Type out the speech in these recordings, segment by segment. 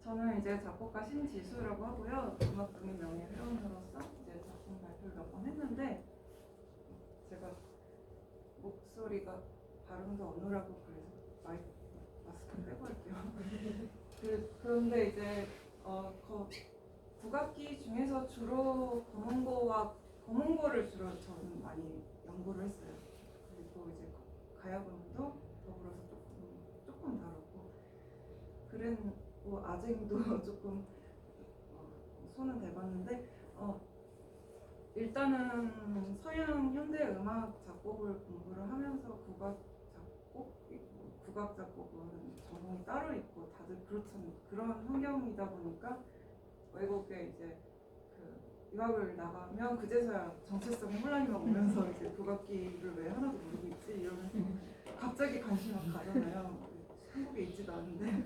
저는 이제 작곡가 신지수라고 하고요. 음악동인 명예회원으로서 이제 작품 발표를 몇 번 했는데 제가 목소리가 발음도 어눌하고 그래서 마스크 빼고 할게요. 그런데 이제 국악기 중에서 주로 검은고를 주로 저는 많이 연구를 했어요. 그리고 이제 가야금도 더불어서 조금 다뤘고 그리고 아쟁도 조금 손은 대봤는데 일단은 서양 현대 음악 작곡을 공부를 하면서 국악 작곡은 전공이 따로 있고 다들 그렇잖아요. 그런 환경이다 보니까 외국에 이제 유학을 나가면 그제서야 정체성의 혼란이 막 오면서 이제 국악기를 왜 하나도 모르고 있지 이러면서 갑자기 관심이 막 가잖아요. 한국에 있지도 않은데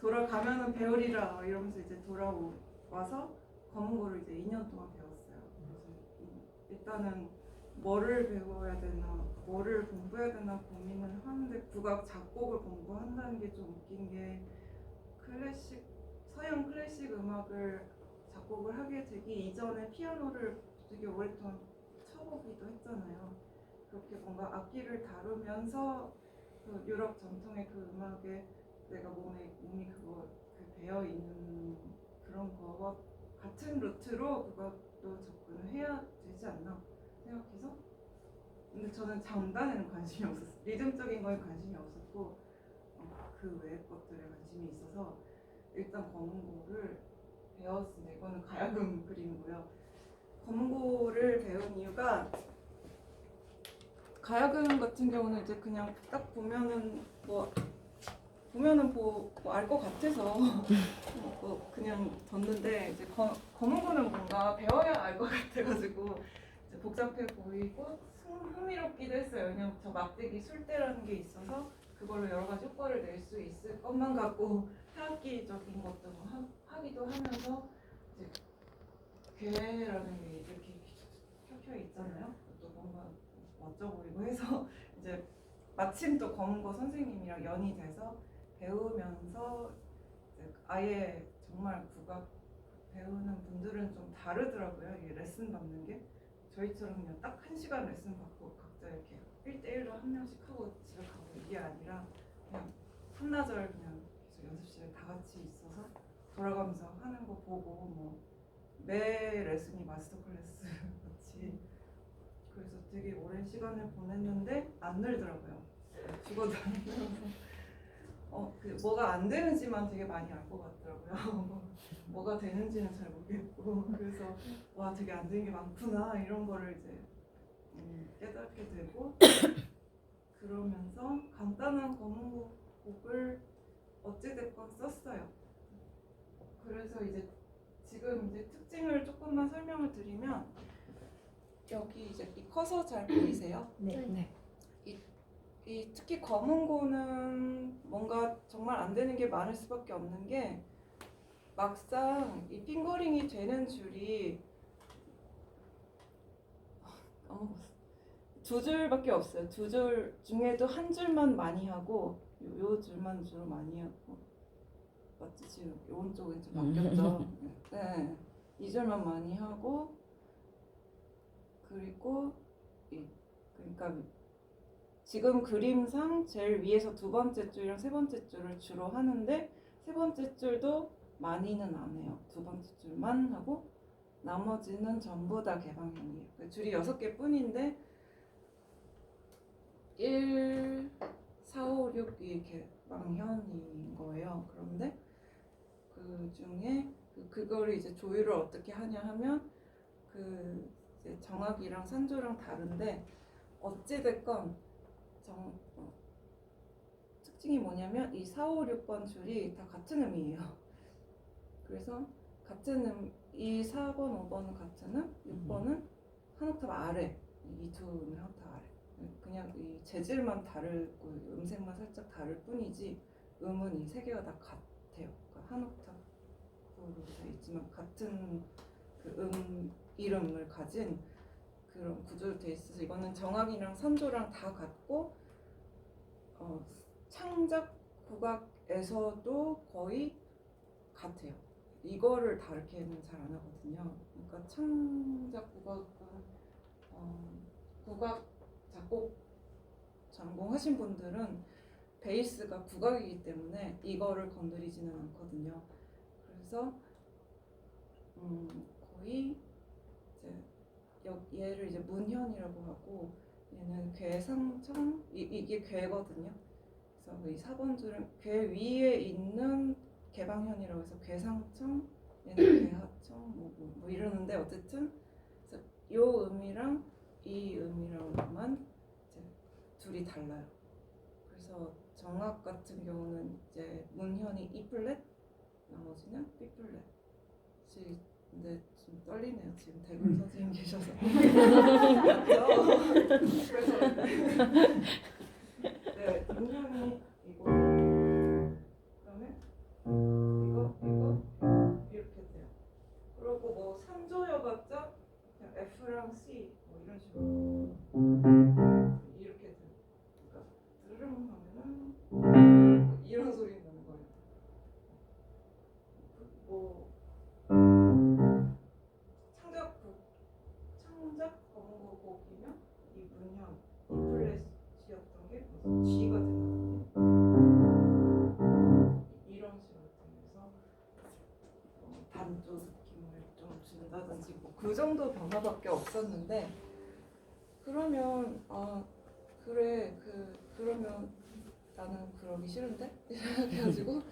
돌아가면은 배우리라 이러면서 이제 돌아와서 검은고를 이제 2년 동안 배웠어요. 그래서 일단은 뭐를 배워야 되나, 뭐를 공부해야 되나 고민을 하는데 국악 작곡을 공부한다는 게 좀 웃긴 게 서양 클래식 음악을 작곡을 하게 되기 이전에 피아노를 되게 오랫동안 쳐보기도 했잖아요. 그렇게 뭔가 악기를 다루면서 그 유럽 전통의 그 음악에 내가 몸이 배어 있는 그런 거와 같은 루트로 그것도 접근을 해야 되지 않나 생각해서. 근데 저는 장단에는 관심이 없었어요. 리듬적인 거에 관심이 없었고 그 외의 것들에 관심이 있어서 일단 검은고를 배웠습니다. 이거는 가야금 그림이고요. 검은고를 배운 이유가 가야금 같은 경우는 이제 그냥 딱 보면은 알 것 같아서 그냥 뒀는데 이제 검은고는 뭔가 배워야 알 것 같아가지고 이제 복잡해 보이고 흥미롭기도 했어요. 왜냐면 저 막대기 술대라는 게 있어서 그걸로 여러 가지 효과를 낼 수 있을 것만 갖고 해악기적인 것도 하기도 하면서 이제 괴라는 게 이렇게 켜켜 있잖아요. 또 뭔가 멋져 보이고 해서 이제 마침 또 검은고 선생님이랑 연이 돼서 배우면서 이제 아예 정말 국악 배우는 분들은 좀 다르더라고요. 이게 레슨 받는 게 저희처럼 그냥 딱 1시간 레슨 받고 각자 이렇게 1대1로 한 명씩 하고 집에 가고 이게 아니라 그냥 한나절 그냥 계속 연습실에 다 같이 있어서 돌아가면서 하는 거 보고 매 레슨이 마스터 클래스 같이 그래서 되게 오랜 시간을 보냈는데 안 늘더라고요. 죽어도 안 늘어서 뭐가 안 되는지만 되게 많이 알 것 같더라고요. 뭐가 되는지는 잘 모르겠고 그래서 와 되게 안 되는 게 많구나 이런 거를 이제 깨닫게 되고 그러면서 간단한 검은곡을 어찌됐건 썼어요. 그래서 이제 지금 이제 특징을 조금만 설명을 드리면 여기 이제 이 커서 잘 보이세요? 네. 이 특히 검은고는 뭔가 정말 안 되는 게 많을 수밖에 없는 게 막상 이 핑거링이 되는 줄이 두 줄밖에 없어요. 두 줄 중에도 한 줄만 많이 하고 요 줄만 주로 많이 하고 맞지? 지금 오른쪽에 좀 바뀌었죠? 네. 이 줄만 많이 하고 그리고 그러니까 지금 그림상 제일 위에서 두 번째 줄이랑 세 번째 줄을 주로 하는데 세 번째 줄도 많이는 안 해요. 두 번째 줄만 하고 나머지는 전부 다 개방형이에요. 줄이 6개 뿐인데 1, 4, 5, 6이 개방형인 거예요. 그런데 그 중에 그거를 이제 조율을 어떻게 하냐 하면 이제 정악이랑 산조랑 다른데 어찌됐건 특징이 뭐냐면 이 4, 5, 6번 줄이 다 같은 음이에요. 그래서 같은 이 4번, 5번은 같은 음, 6번은 한 옥타브 아래. 이 두 음이 한 옥타브 아래. 그냥 이 재질만 다르고 음색만 살짝 다를 뿐이지 음은 이 세 개가 다 같아요. 그러니까 한 옥타브로 돼 있지만 같은 그 이름을 가진 그런 구조로 돼 있어서 이거는 정악이랑 산조랑 다 같고 창작 국악에서도 거의 같아요. 이거를 다르게는 잘 안 하거든요. 그러니까 창작 국악은 국악 작곡 전공하신 분들은 베이스가 국악이기 때문에 이거를 건드리지는 않거든요. 그래서 거의 이제 얘를 이제 문현이라고 하고 얘는 괴상청 이게 괴거든요. 그래서 이 4번 줄은 괴 위에 있는 개방현이라고 해서 괴상청 얘는 괴하청 뭐 이러는데 어쨌든 그래서 요 음이랑 이 음이랑만 이제 둘이 달라요. 그래서 정악 같은 경우는 이제 문현이 E 플랫, 나머지는 B 플랫. 근데 좀 떨리네요. 지금 대금 선생님 계셔서. 그래서 네, 문현이 이거 그다음에 이거 이렇게 돼요. 그리고 뭐 3조여봤자 그냥 F랑 C 뭐 이런 식으로 이렇게 돼요. 그러니까 드르릉 하면은 이런 소리 나는 거예요. 뭐 창작 검은곡이면 이 문현 이 플랫이었던 게 무슨 G가 된다든지 이런 식으로 되면서 단조 느낌을 좀 준다든지 뭐 그 정도 변화밖에 없었는데 그러면 그래 그러면 나는 그러기 싫은데 생각해가지고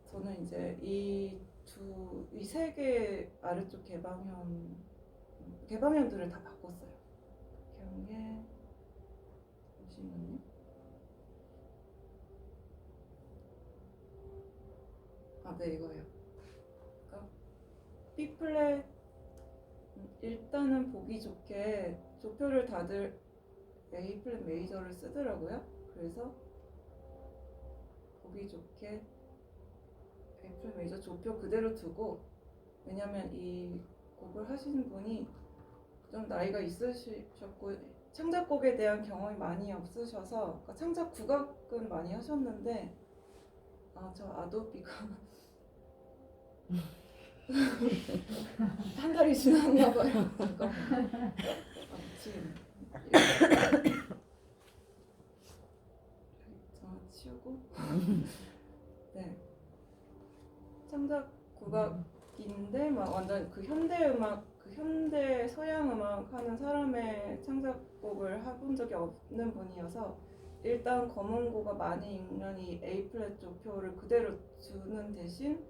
저는 이제 이 세 개 아래쪽 개방현들을 다 바꿨어요. 경계 잠시만요. 네 이거예요. 그러니까 B 플랫 일단은 보기 좋게 조표를 다들 A 플랫 메이저를 쓰더라고요. 그래서 보기 좋게 A 플랫 메이저 조표 그대로 두고 왜냐면 이 곡을 하시는 분이 좀 나이가 있으셨고 창작곡에 대한 경험이 많이 없으셔서 그러니까 창작 국악은 많이 하셨는데 저 아도비가 한 달이 지났나 봐요. 지금 치우고 네 창작 국악인데 막 완전 그 현대 음악 그 현대 서양 음악 하는 사람의 창작곡을 해본 적이 없는 분이어서 일단 검은고가 많이 읽는 이 A 플랫 조표를 그대로 두는 대신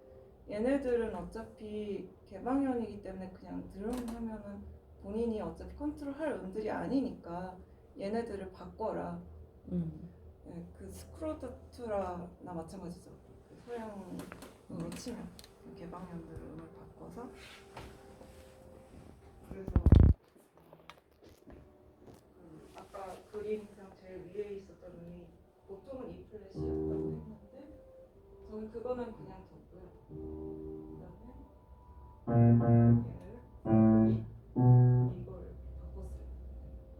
얘네들은 어차피 개방현이기 때문에 그냥 드럼 하면은 본인이 어차피 컨트롤할 음들이 아니니까 얘네들을 바꿔라. 네, 그 스크로다투라나 마찬가지죠. 그 서양으로 치면 개방현들 음을 바꿔서 그래서 아까 그림 그냥 제일 위에 있었던 음이 보통은 E 플랫이었다고 했는데 저는 그거는 그냥 뒀고요. 그다음에 얘를 이걸 바꿨어요.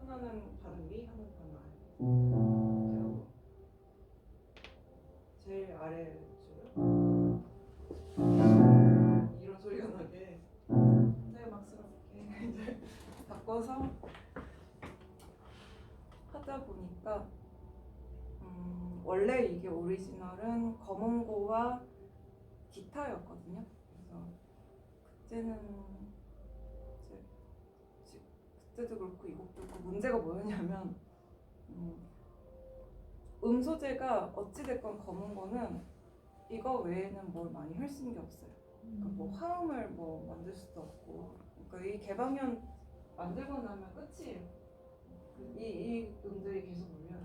하나는 반음 위, 하나는 반음 아래. 이렇게 하고 제일 아래 줄은 이런 소리가 나게 현대음악스럽게 이제 바꿔서 하다 보니까 원래 이게 오리지널은 검은고와 기타였거든요. 그래서 그때는 그때도 그렇고 이것도 그렇고 문제가 뭐였냐면 소재가 어찌됐건 검은고는 이거 외에는 뭘 많이 할 수 있는 게 없어요. 그러니까 뭐 화음을 뭐 만들 수도 없고 그러니까 이 개방현 만들고 나면 끝이에요. 이 음들이 계속 울려요.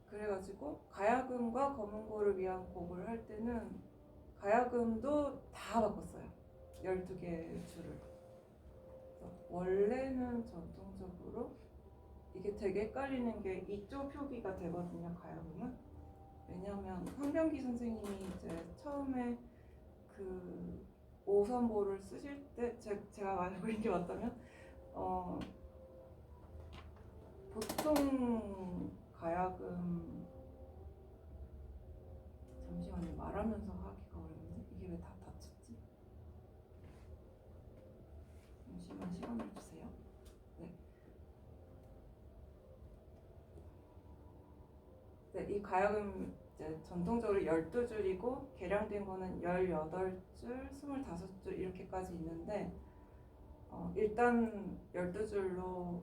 그래가지고 가야금과 검은고를 위한 곡을 할 때는 가야금도 다 바꿨어요. 12개 줄을. 원래는 전통적으로 이게 되게 헷갈리는 게 이쪽 표기가 되거든요. 가야금은. 왜냐면 황병기 선생님이 이제 처음에 그 5선보를 쓰실 때 제가 알고 있는 게 맞다면 보통 가야금 말하면서 하기가 어렵네. 이게 왜 다 닫혔지? 잠시만 시간을 주세요. 네. 네, 이 가야금 이제 전통적으로 12줄이고 개량된 거는 18줄, 25줄 이렇게까지 있는데 일단 12줄로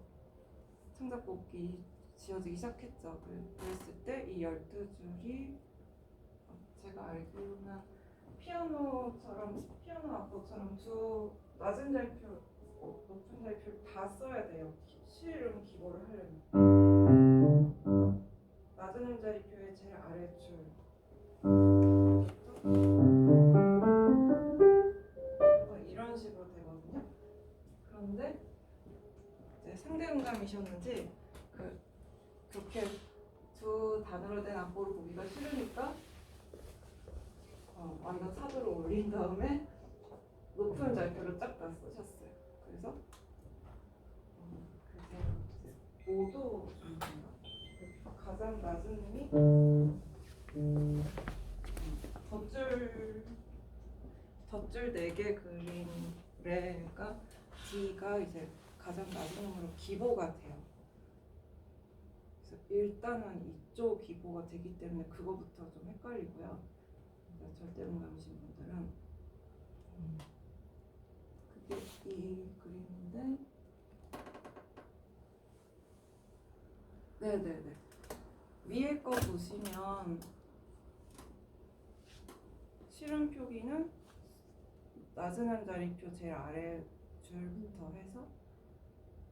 창작곡이 지어지기 시작했죠. 그랬을 때 이 12줄이 제가 알기로는 피아노 악보처럼 두 낮은 잘표, 높은 잘표를 다 써야 돼요. 실음 기보를 하려면 낮은 음자리표의 제일 아래줄 이런 식으로 되거든요. 그런데 이제 상대 음감이셨는지 그렇게 두 단으로 된 악보를 보기가 싫으니까 완전 사도를 올린 다음에 높은 절표를 쫙 다 쓰셨어요. 그래서 그게 5도 정도인가? 가장 낮은 음이 덧줄 4개 그린 레가 D가 이제 가장 낮은 음으로 기보가 돼요. 그래서 일단은 이쪽 기보가 되기 때문에 그거부터 좀 헷갈리고요. 절대음감이신 분들은 그게 이 그림인데 네네네 위에 거 보시면 실음 표기는 낮은 음자리표 제일 아래 줄부터 해서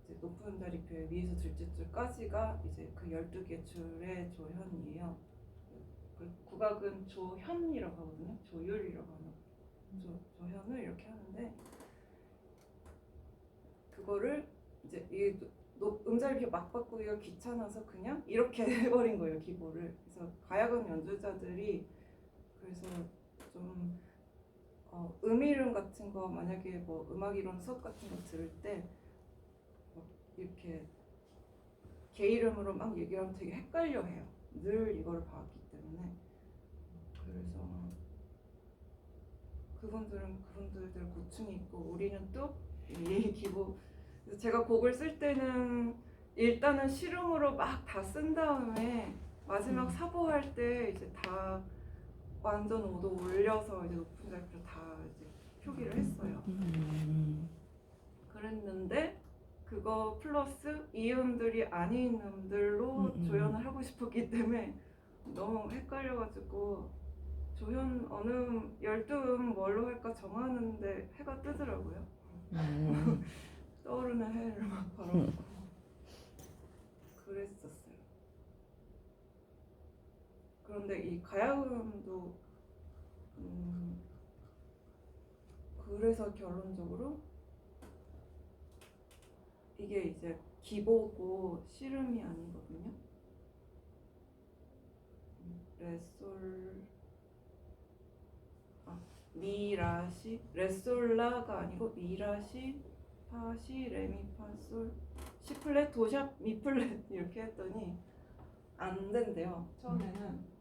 이제 높은 음자리표의 위에서 둘째 줄까지가 이제 그 12개 줄의 조현이에요. 그 국악은 조현이라고 하거든요. 조율이라고 하는 조현을 이렇게 하는데 그거를 이제 이 음자리표 막 바꾸기가 귀찮아서 그냥 이렇게 해버린 거예요. 기보를. 그래서 가야금 연주자들이 그래서 좀 이름 같은 거 만약에 뭐 음악 이론 수업 같은 거 들을 때 이렇게 개 이름으로 막 얘기하면 되게 헷갈려해요. 늘 이걸 봐왔기 때문에. 그래서 그분들들 고충이 있고 우리는 또 이 기보. 그래서 제가 곡을 쓸 때는 일단은 실음으로 막 다 쓴 다음에 마지막 사보할 때 이제 다 완전 5도 올려서 이제 높은 잘표 다 이제 표기를 했어요. 그랬는데 그거 플러스 이음들이 아닌 음들로 조연을 하고 싶었기 때문에 너무 헷갈려가지고 조연 어느 12음 뭘로 할까 정하는데 해가 뜨더라고요. 떠오르는 해를 막 바라보고 그랬었어요. 그런데 이 가야금도 그래서 결론적으로 이게 이제 기보고 실음이 아니거든요. 레솔 미라시 레솔라가 아니고 미라시 파시 레미파솔 시플랫 도샵 미플랫 이렇게 했더니 안 된대요. 처음에는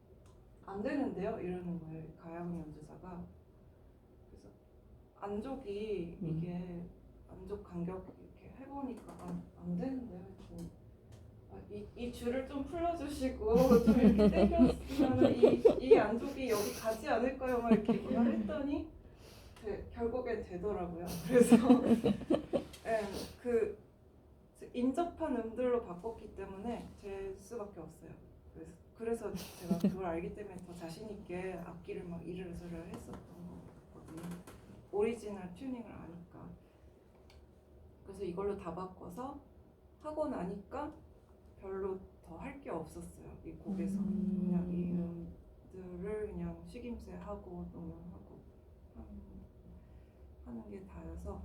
안 되는데요 이러는 거예요. 가야금 연주자가. 그래서 안족이 이게 안족 간격 이렇게 해보니까 안 되는데요. 이 줄을 좀 풀어주시고 좀 이렇게 당겼으면 이 안쪽이 여기 가지 않을까요? 막 이렇게 했더니 결국엔 되더라고요. 그래서 네, 그 인접한 음들로 바꿨기 때문에 될 수밖에 없어요. 그래서 제가 그걸 알기 때문에 더 자신 있게 악기를 막 이르르저르 했었던 거거든요. 오리지널 튜닝을 아니까. 그래서 이걸로 다 바꿔서 하고 나니까 별로 더 할 게 없었어요. 이 곡에서 그냥 이 음들을 그냥 식임새 하고 농양하고 하는 게 다여서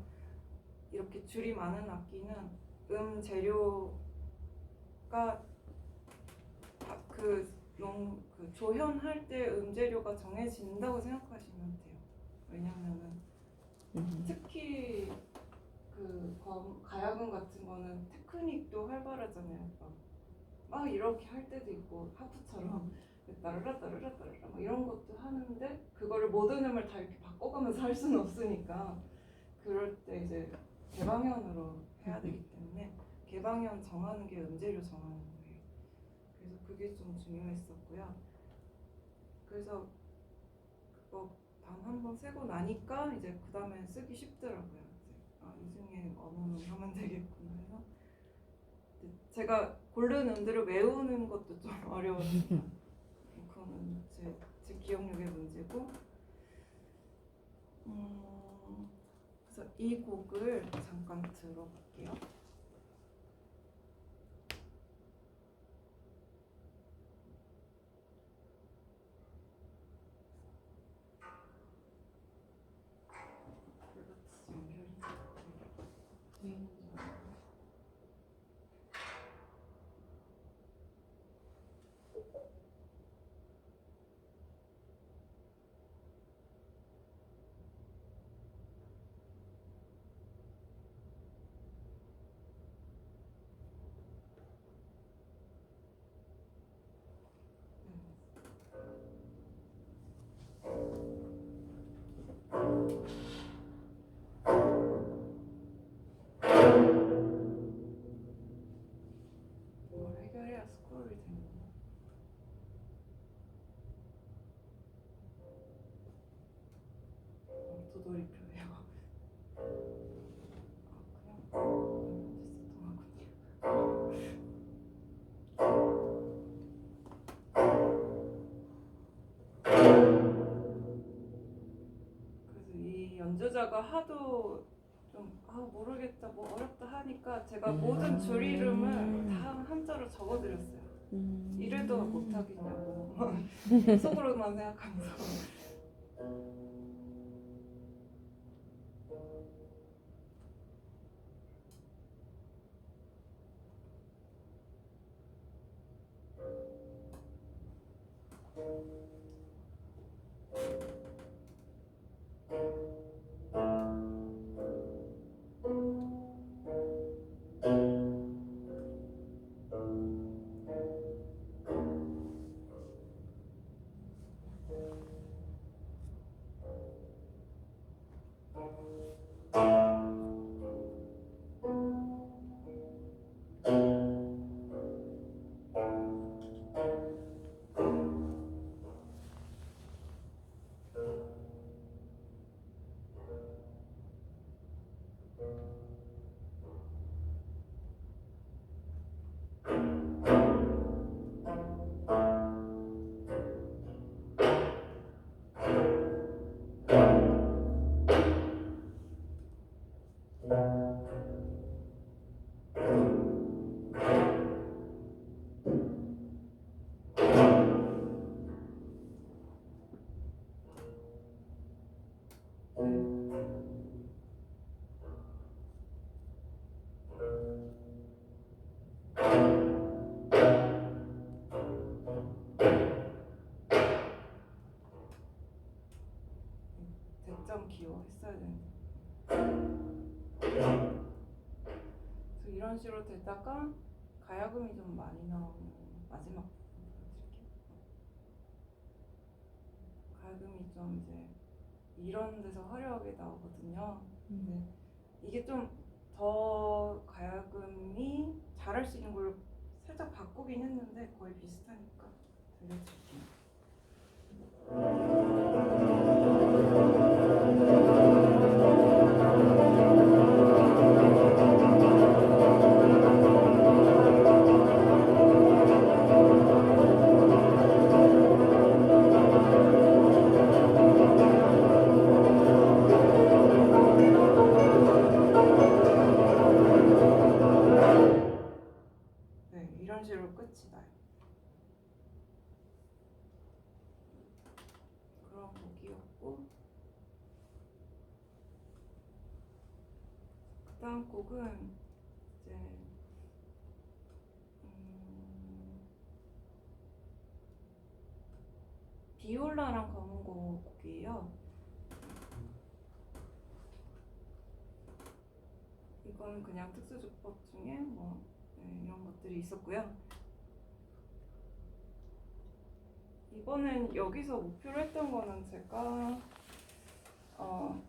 이렇게 줄이 많은 악기는 재료가 그 조현할 때 음재료가 정해진다고 생각하시면 돼요. 왜냐면은 특히 가야금 같은 거는 테크닉도 활발하잖아요. 막 이렇게 할 때도 있고 하프처럼 따르라 따르라 따르라 뭐 이런 것도 하는데 그거를 모든 음을 다 이렇게 바꿔가면서 할 수는 없으니까 그럴 때 이제 개방현으로 해야 되기 때문에 개방현 정하는 게 음재료 정하는 거예요. 그래서 그게 좀 중요했었고요. 그래서 그거 단 한 번 세고 나니까 이제 그 다음에 쓰기 쉽더라고요. 이제 이 중에 어느 놈 하면 되겠구나 해서 제가 고른 음들을 외우는 것도 좀 어려웠어요. 그거는 제 기억력의 문제고. 그래서 이 곡을 잠깐 들어볼게요. 이걸 해결해야 스코어를 되는 거예요. 도돌이표예요. 그냥 그래서 이 연주자가 하도 좀 모르겠다 뭐 어렵다 하니까 제가 모든 줄 이름을 다 한자로 적어드렸어요. 이래도 못하겠냐고 속으로만 생각하면서. 대점 기호 했어야 되는데. 그래서 이런 식으로 되다가 가야금이 좀 많이 나오는 마지막 부분 보여드릴게요. 가야금이 좀 이제 이런 데서 화려하게 나오거든요. 근데 이게 좀 더 가야금이 잘할 수 있는 걸로 살짝 바꾸긴 했는데 거의 비슷하니까 들려드릴게요. 이런 식으로 끝이 나요. 그런 곡이었고, 그 다음 곡은 이제 비올라랑 검은고 곡이에요. 이건 그냥 특수조법 중에 뭐 이런 것들이 있었고요. 이번엔 여기서 목표로 했던 거는 제가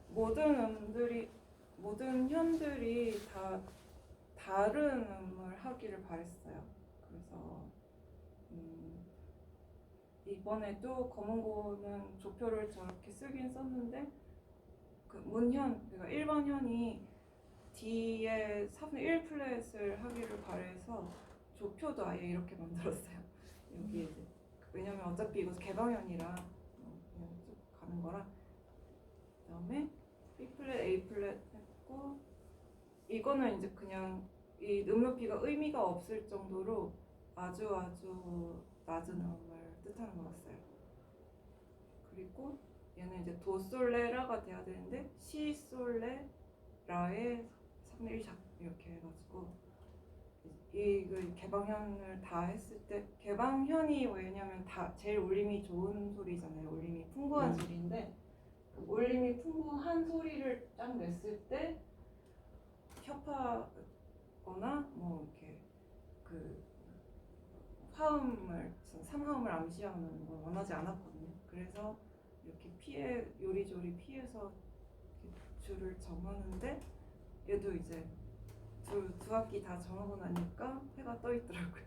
모든 현들이 다 다른 음을 하기를 바랬어요. 그래서 이번에도 검은고는 조표를 저렇게 쓰긴 썼는데 그 문현, 그러니까 1번 현이 D에 3분의 1 플랫을 하기를 바래서 조표도 아예 이렇게 만들었어요. 여기에 이제 왜냐면 어차피 이거 개방현이라 그냥 쭉 가는 거라. 그다음에 B 플랫, A 플랫 했고 이거는 이제 그냥 이 음높이가 의미가 없을 정도로 아주 낮은 음을 뜻하는 거였어요. 그리고 얘는 이제 도솔레라가 돼야 되는데 시솔레 라의 3분의 1샵 이렇게 해가지고 이 개방현을 다 했을 때 개방현이 왜냐면 다 제일 울림이 좋은 소리잖아요. 울림이 풍부한 소리인데 그 울림이 풍부한 소리를 딱 냈을 때 협하거나 뭐 이렇게 그 화음을 3화음을 암시하는 걸 원하지 않았거든요. 그래서 이렇게 요리조리 피해서 줄을 정하는데 얘도 이제 두 학기 다 정하고 나니까 해가 떠 있더라고요.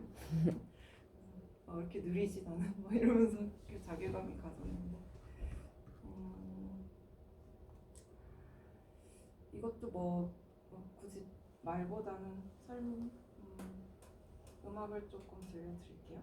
왜 이렇게 느리지 나는 뭐 이러면서 이렇게 자괴감이 가졌는데 이것도 뭐 굳이 말보다는 음악을 조금 들려드릴게요.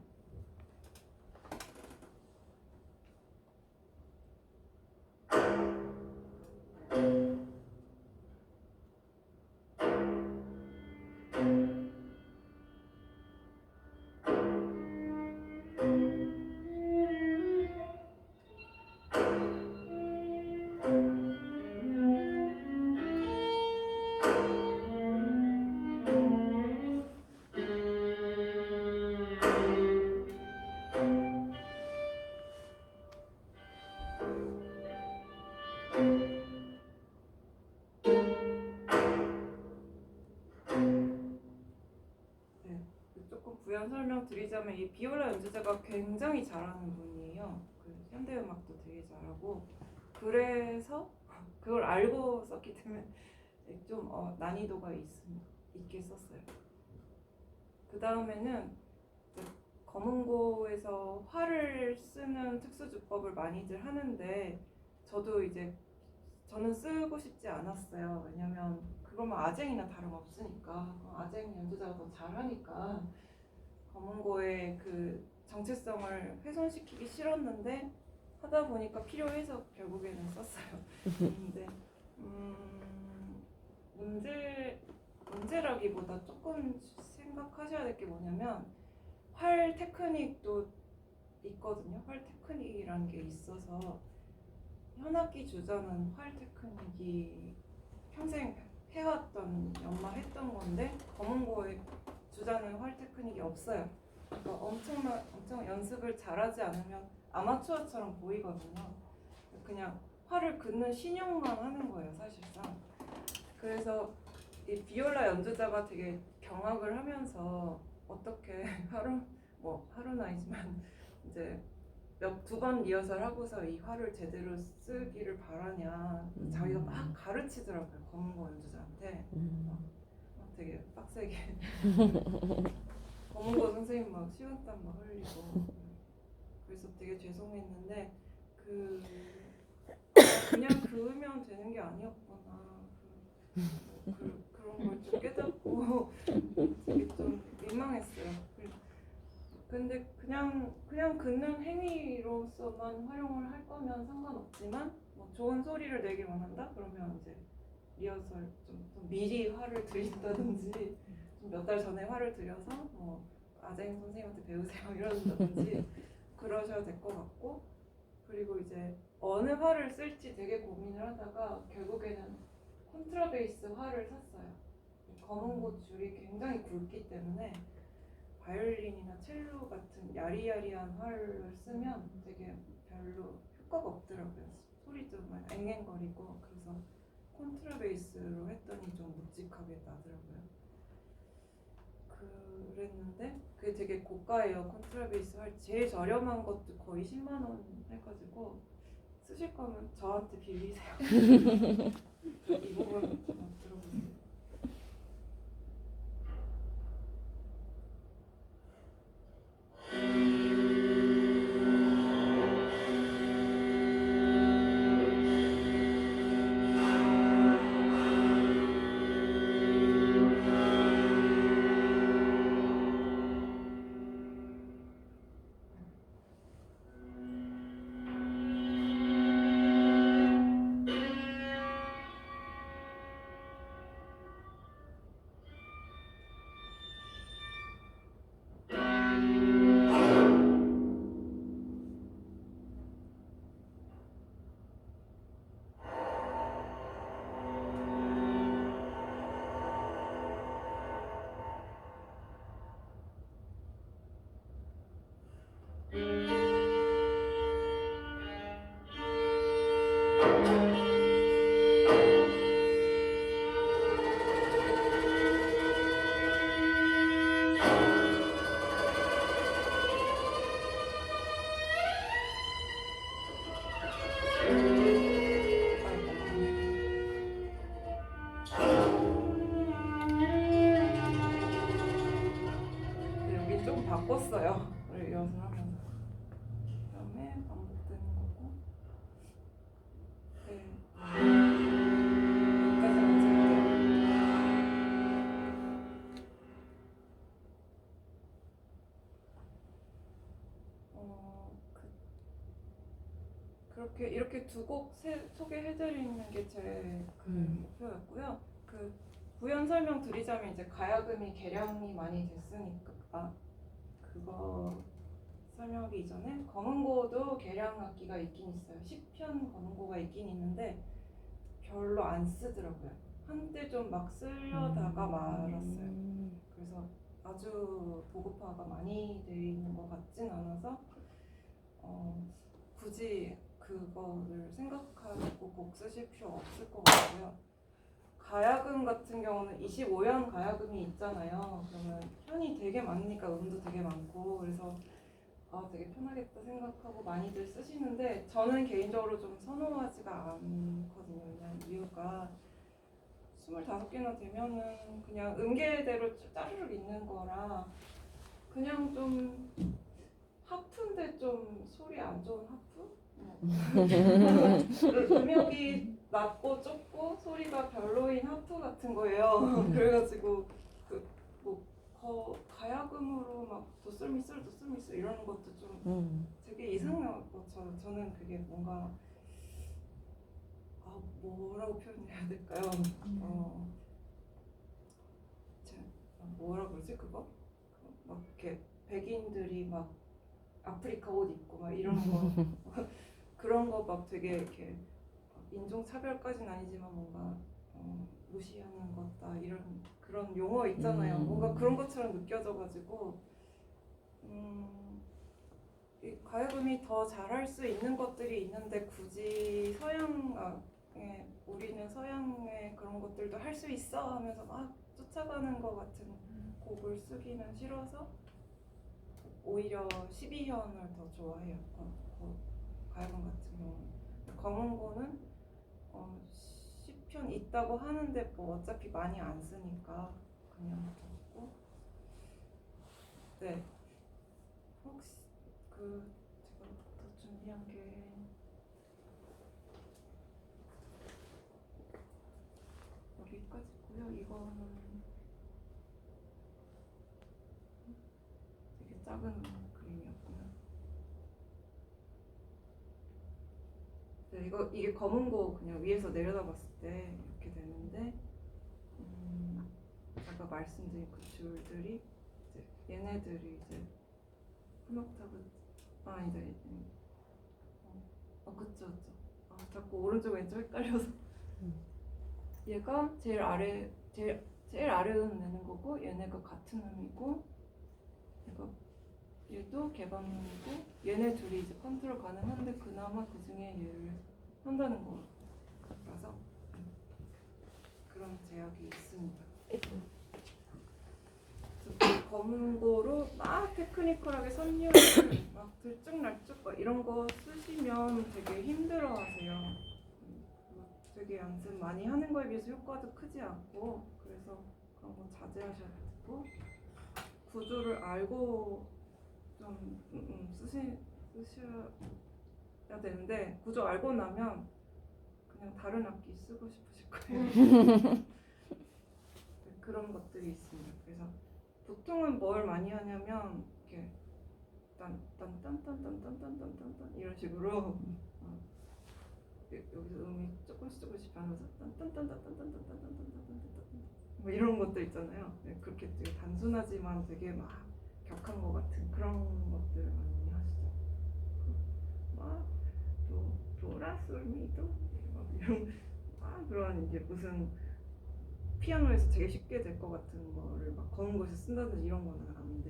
조금 부연 설명드리자면 이 비올라 연주자가 굉장히 잘하는 분이에요. 그 현대음악도 되게 잘하고 그래서 그걸 알고 썼기 때문에 좀 난이도가 있게 썼어요. 그 다음에는 검은고에서 화를 쓰는 특수주법을 많이들 하는데 저는 쓰고 싶지 않았어요. 왜냐면 그러면 아쟁이나 다름없으니까 아쟁 연주자가 더 잘하니까 검은고의 그 정체성을 훼손시키기 싫었는데 하다 보니까 필요해서 결국에는 썼어요. 근데 문제라기보다 조금 생각하셔야 될 게 뭐냐면 활 테크닉도 있거든요. 활 테크닉이라는 게 있어서 현악기 주자는 활 테크닉이 평생 해왔던 연마했던 건데 검은고의 주자는 활 테크닉이 없어요. 그러니까 엄청 연습을 잘하지 않으면 아마추어처럼 보이거든요. 그냥 활을 긋는 신용만 하는 거예요, 사실상. 그래서 이 비올라 연주자가 되게 경악을 하면서 어떻게 하루는 아니지만 이제 두 번 리허설 하고서 이 화를 제대로 쓰기를 바라냐 자기가 막 가르치더라고요. 검은고 연주자한테 되게 빡세게 검은고 선생님 막 식은땀 막 흘리고 그래서 되게 죄송했는데 그냥 그으면 되는 게 아니었구나 그런 걸 좀 깨닫고 되게 좀 민망했어요. 근데 그냥 긋는 행위로서만 활용을 할 거면 상관없지만 뭐 좋은 소리를 내길 원한다? 그러면 이제 리허설 좀 미리 화를 들인다든지 몇 달 전에 화를 들여서 뭐 아쟁 선생님한테 배우세요 이런다든지 그러셔야 될 것 같고 그리고 이제 어느 화를 쓸지 되게 고민을 하다가 결국에는 콘트라베이스 화를 샀어요. 검은고 줄이 굉장히 굵기 때문에 바이올린이나 첼로 같은 야리야리한 활을 쓰면 되게 별로 효과가 없더라고요. 소리도 막 앵앵거리고 그래서 콘트라베이스로 했더니 좀 묵직하게 나더라고요. 그랬는데 그게 되게 고가예요. 컨트라베이스 할 제일 저렴한 것도 거의 10만 원 해가지고 쓰실 거면 저한테 빌리세요. 이 부분 들어보세요. 여기 좀 바꿨어요. 우리 연습하면서. 그다음에 반복되는 거고. 네. 여기까지 그렇게 이렇게 두 곡 소개해드리는 게 제 목표였고요. 그 부연 설명 드리자면 이제 가야금이 개량이 많이 됐으니까 그거 설명하기 이전에 검은고도 개량 악기가 있긴 있어요. 10편 검은고가 있긴 있는데 별로 안 쓰더라고요. 한때 좀 막 쓰려다가 말았어요. 그래서 아주 보급화가 많이 돼 있는 것 같진 않아서 굳이 그거를 생각하고 곡 쓰실 필요 없을 것 같고요. 가야금 같은 경우는 25연 가야금이 있잖아요. 그러면 현이 되게 많으니까 음도 되게 많고 그래서 되게 편하겠다 생각하고 많이들 쓰시는데 저는 개인적으로 좀 선호하지가 않거든요. 왜냐면 이유가 25개나 되면은 그냥 음계대로 짜르륵 있는 거라 그냥 좀 하프인데 좀 소리 안 좋은 하프? 음역이 낮고 좁고 소리가 별로인 하프 같은 거예요. 그래가지고 가야금으로 막 도솔미솔 도솔미솔 이러는 것도 좀 되게 이상하고 저는 그게 뭔가 뭐라고 표현해야 될까요? 뭐라 그러지 그거? 막 이렇게 백인들이 막 아프리카 옷 입고 막 이런 거 그런 거 막 되게 이렇게 인종 차별까지는 아니지만 뭔가 무시하는 것다 이런 그런 용어 있잖아요. 뭔가 그런 것처럼 느껴져가지고 이 가야금이 더 잘할 수 있는 것들이 있는데 굳이 서양에 우리는 서양의 그런 것들도 할 수 있어 하면서 막 쫓아가는 것 같은 곡을 쓰기는 싫어서 오히려 12현을 더 좋아해요. 가야금 같은 경우는 검은고는 10편 있다고 하는데 뭐 어차피 많이 안 쓰니까 그냥 듣고 네 혹시 제가 더 준비한 게 여기까지고요. 이거는 되게 작은 그림이었구나. 네, 이게 검은고 그냥 위에서 내려다봤을 때 이렇게 되는데 아까 말씀드린 그 줄들이 이제 얘네들이 이제 푼옥타브 이제 그쵸. 자꾸 오른쪽 왼쪽 헷갈려서 얘가 제일 아래 음 내는 거고 얘네가 같은 음이고 얘도 개방음이고 얘네 둘이 이제 컨트롤 가능한데 그나마 그 중에 얘를 한다는 거라서 그런 제약이 있습니다. 검은고로 막 테크니컬하게 선율을 막 들쭉날쭉 막 이런 거 쓰시면 되게 힘들어하세요. 되게 연습 많이 하는 거에 비해서 효과도 크지 않고 그래서 그런 거 자제하셔야 되고 구조를 알고 좀 쓰셔야 되는데 구조 알고 나면 그냥 다른 악기 쓰고 싶으실 거예요. 그런 것들이 있습니다. 그래서 보통은 뭘 많이 하냐면 이렇게 딴딴딴딴딴딴딴딴딴 이런 식으로 여기서 음이 조금씩 변하면서 딴딴딴딴딴딴딴딴딴딴딴 뭐 이런 것들 있잖아요. 그렇게 되게 단순하지만 되게 막 격한 것 같은 그런 것들을 많이 하시죠. 막 도라솔미도 이런 그런 이제 무슨 피아노에서 되게 쉽게 될 것 같은 거를 막 검은 곳에 쓴다든지 이런 거는 안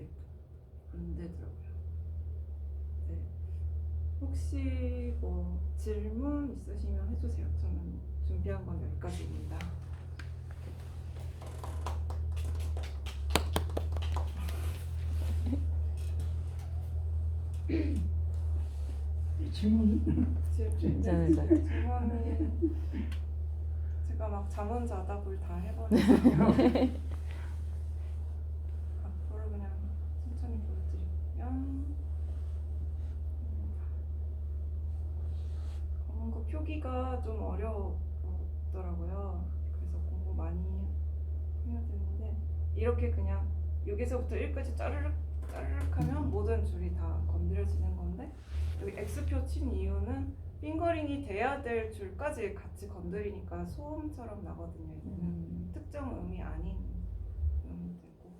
되더라고요. 네. 혹시 뭐 질문 있으시면 해주세요. 저는 준비한 건 여기까지입니다. 질문은 제가 막 잠원자답을 다 해버려서 앞으로 그냥 천천히 보여드리면 검은 거 표기가 좀 어렵더라고요. 그래서 공부 많이 해야 되는데 이렇게 그냥 여기서부터 1까지 짜르륵 하면 모든 줄이 다 건드려지는 건데 여기 X표 친 이유는 핑거링이 돼야 될 줄까지 같이 건드리니까 소음처럼 나거든요. 특정 음이 아닌 음이 되고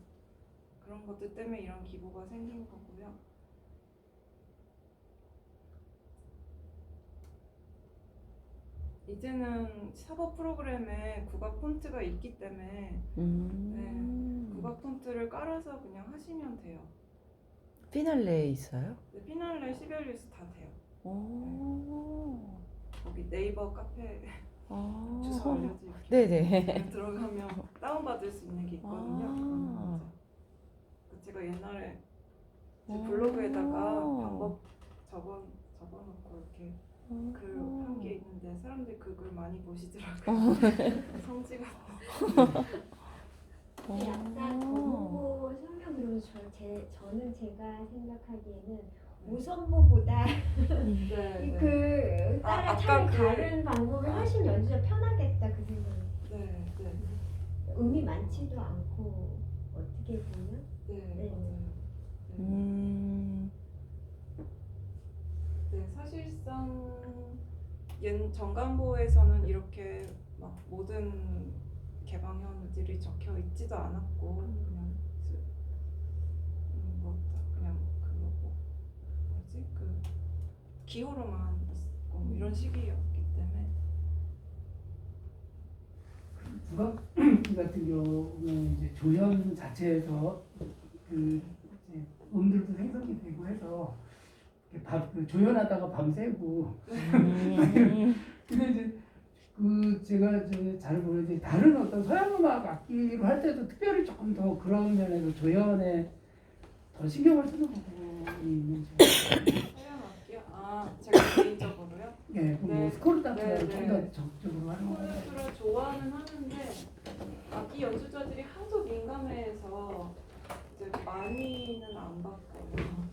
그런 것들 때문에 이런 기보가 생긴 거고요. 이제는 샤버 프로그램에 국악 폰트가 있기 때문에 네, 국악 폰트를 깔아서 그냥 하시면 돼요. 피날레에 있어요? 네, 피날레, 시벨리우스 다 돼요. 오. 거기 네이버 카페 아. 주소 알려드릴게요. 네네. 들어가면 다운받을 수 있는 게 있거든요. 그거는 이제 제가 옛날에 제 블로그에다가 방법 적어놓고 이렇게 글 한 게 있는데 사람들이 그 글 많이 보시더라고요. 성지가 약간 검은고 설명 들으면서 저는 제가 생각하기에는 우선보보다 네, 그 아까 차라리 그- 다른 방법을 훨씬 연주가 편하겠다 그 생각이. 네. 음이 많지도 않고 어떻게 보면. 네, 맞아요. 네, 사실상 정간보에서는 이렇게 막 모든 개방현들이 적혀 있지도 않았고 그냥 그냥 그거 뭐지 그 기호로만 있고 이런 식이었기 때문에 국악 같은 경우는 이제 조연 자체에서 그 이제 음들도 생성이 되고 해서 그 조연하다가 밤새고 근데 이제 그 제가 이제 잘 보는 이제 다른 어떤 서양 음악 악기로 할 때도 특별히 조금 더 그런 면에서 조연에 더 신경을 쓰는 부분이 있는지. 서양 악기요? 제가 개인적으로요? 예, 뭐 네. 스코르다트를 네, 좀 더 적극적으로 하는 거. 스코르트를 좋아는 하는데 악기 연주자들이 하도 민감해서 이제 많이는 안 받고요.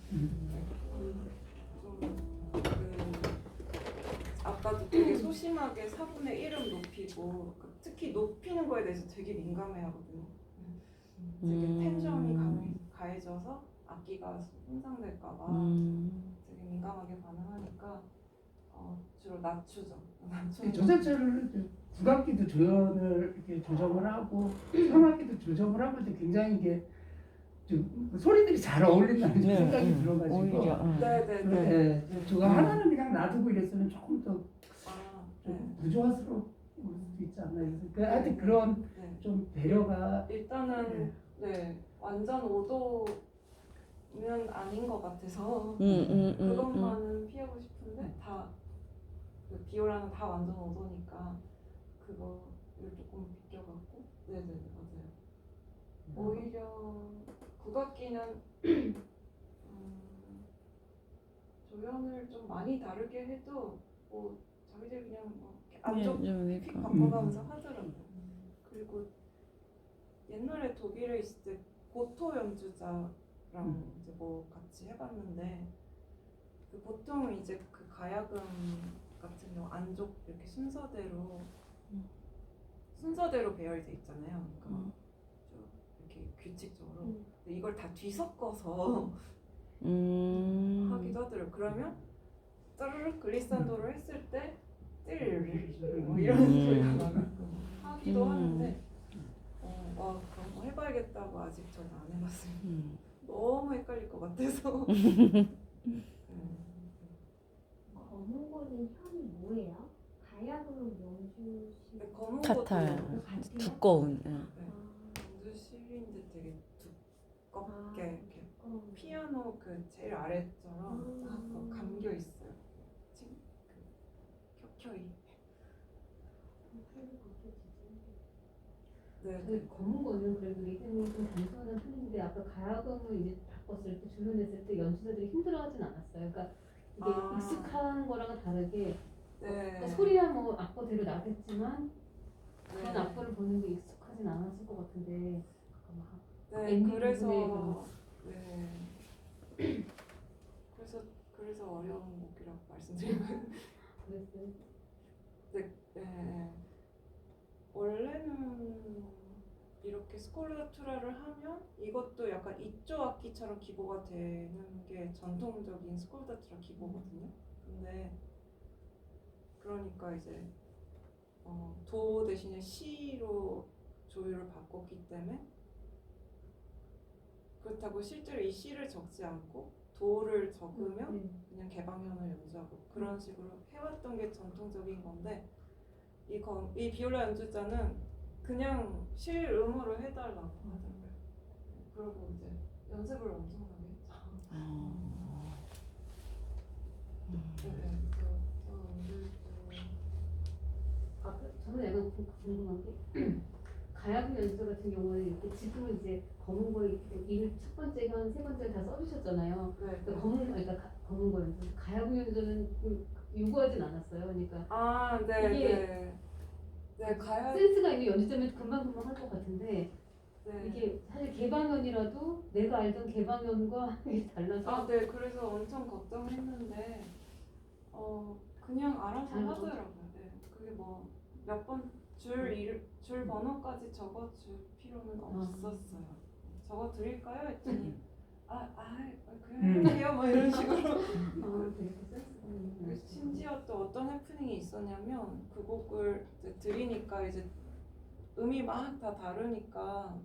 아까도 되게 소심하게 4분의 1음 높이고 특히 높이는 거에 대해서 되게 민감해하거든요. 되게 텐션이 가해져서 악기가 손상될까봐 되게 민감하게 반응하니까 주로 낮추죠. 저 자체를 국악기도 조연을 이렇게 조정을 하고 성악기도 조정을 하고 이제 굉장히 이게 좀 소리들이 잘 어울린다는 생각이 들어가지고. 오히려. 네네네. 저거 하나는 그냥 놔두고 이랬으면 조금 더 네. 부조화스러울 수도 있지 않나. 그래서 하여튼 그런 네. 좀 배려가. 일단은 네 완전 5도는 아닌 것 같아서 그것만은 피하고 싶은데 그 비올라는 다 완전 5도니까 그거를 조금 비껴갖고 네네 맞아요. 오히려 국악기는 조연을 좀 많이 다르게 해도 뭐 자기들 그냥 뭐 이렇게 안쪽 픽 그러니까. 바꿔가면서 하더라고요. 그리고 옛날에 독일에 있을 때 고토 연주자랑 이제 뭐 같이 해봤는데 그 보통 이제 그 가야금 같은 경우 안쪽 이렇게 순서대로 배열돼 있잖아요. 그러니까 쭉 이렇게 규칙적으로. 근데 이걸 다 뒤섞어서 하기도 하더라고요. 그러면 짜르륵 글리산도를 했을 때 띠르르르 뭐 이런 소리가 나가끔 하기도 하는데 와 그런 거 해봐야겠다고 아직 저는 안 해봤어요. 너무 헷갈릴 것 같아서. 검은 거는 현이 뭐예요? 가야금은 연주 실. 검은 같아요. 것도 같아요? 두꺼운. 예. 연주 실인데 되게 두껍게 아. 이렇게 피아노 그 제일 아래처럼 딱 감겨 있어요. 켜켜이. 네. 저희 검은 거는 그래도 리듬이 좀 단순한 편인데 아까 가야금을 이제 바꿨을 때 조연했을 때 연주자들이 힘들어하진 않았어요. 그러니까 이게 익숙한 거랑은 다르게 네. 소리야 뭐 악보대로 나겠지만 네. 그런 악보를 보는 게 익숙하진 않았을 것 같은데 막 네, 엔딩 그래서 부분에 네. 그래서 어려운 곡이라고 말씀드린 거예요. 그랬어요. 네. 원래는 이렇게 스콜라투라를 하면 이것도 약간 이조 악기처럼 기보가 되는 게 전통적인 스콜라투라 기보거든요. 근데 그러니까 이제 도 대신에 시로 조율을 바꿨기 때문에 그렇다고 실제로 이 시를 적지 않고 도를 적으면 그냥 개방현을 연주하고 그런 식으로 해왔던 게 전통적인 건데 이 비올라 연주자는 그냥 실음으로 해달라고 하더라고요. 그리고 이제 연습을 엄청나게 했죠. 네, 저는 약간 궁금한 게 가야금 연주 같은 경우는 이렇게 지금은 이제 검은 거 이렇게 첫 번째 현, 세 번째 다 써주셨잖아요. 네. 그러니까 검은 거 연주, 가야금 연주는 요구하진 않았어요. 그러니까 네. 네, 가야. 센스가 있는 연주자면 금방 할 것 같은데 네. 이게 사실 개방현이라도 내가 알던 개방현과 이게 달라서 네. 그래서 엄청 걱정했는데 그냥 알아서 잘 하더라고요. 네. 그게 뭐 몇 번 줄 번호까지 적어줄 필요는 없었어요. 적어 드릴까요? 했더니 그냥 해볼게요. 뭐 이런 식으로. 되게 센스가 있는 심지어 또 어떤 해프닝이 있었냐면 그 곡을 이제 들으니까 이제 음이 막 다 다르니까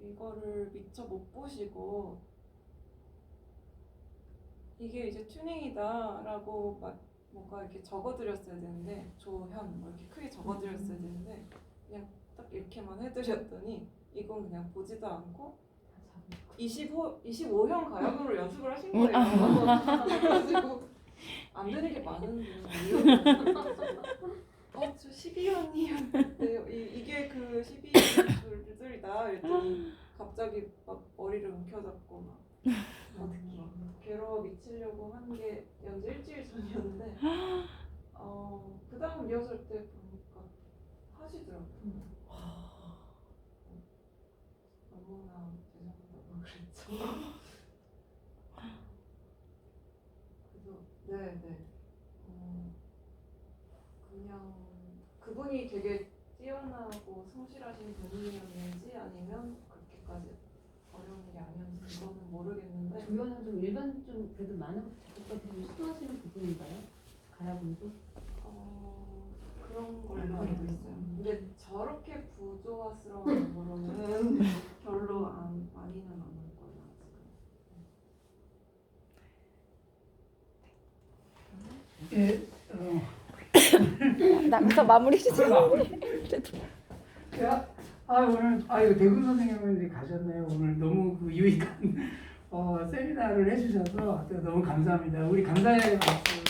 이거를 미처 못 보시고 이게 이제 튜닝이다라고 막 뭔가 이렇게 적어드렸어야 되는데 조현 뭐 이렇게 크게 적어드렸어야 되는데 그냥 딱 이렇게만 해드렸더니 이건 그냥 보지도 않고 25형 가야금으로 연습을 하신 거예요. 그래가지고 안 되는 게 많은데 저 12형이었는데 이게 그 12형 줄들이다 이랬더니 갑자기 막 머리를 움켜잡고 막 괴로워 미치려고 한 게 연주 일주일 전이었는데 그 다음 리허설 때 보니까 하시더라고요. 너무나 죄송하다고 그랬죠. 그래서 네. 그냥 그분이 되게 뛰어나고 성실하신 분이었는지 아니면 그렇게까지 어려운 일이 아니었는지 그거는 모르겠는데 조연은 좀 일반 좀 그래도 많은 작곡가들이 시도하시는 부분인가요? 가야금도? 그런 걸로 알고 있어요. 근데 저렇게 부조화스러운 거로는 별로 많이는 않을 거예요. 예, 나가서 마무리 주세요. 오늘 대근 선생님은 이제 가셨네요. 오늘 너무 그 유익한 세미나를 해주셔서 너무 감사합니다. 우리 감사의 박수.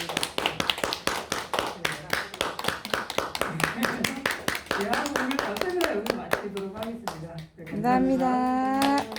오늘 세미나 여기서 마치도록 하겠습니다. 네, 감사합니다. 감사합니다.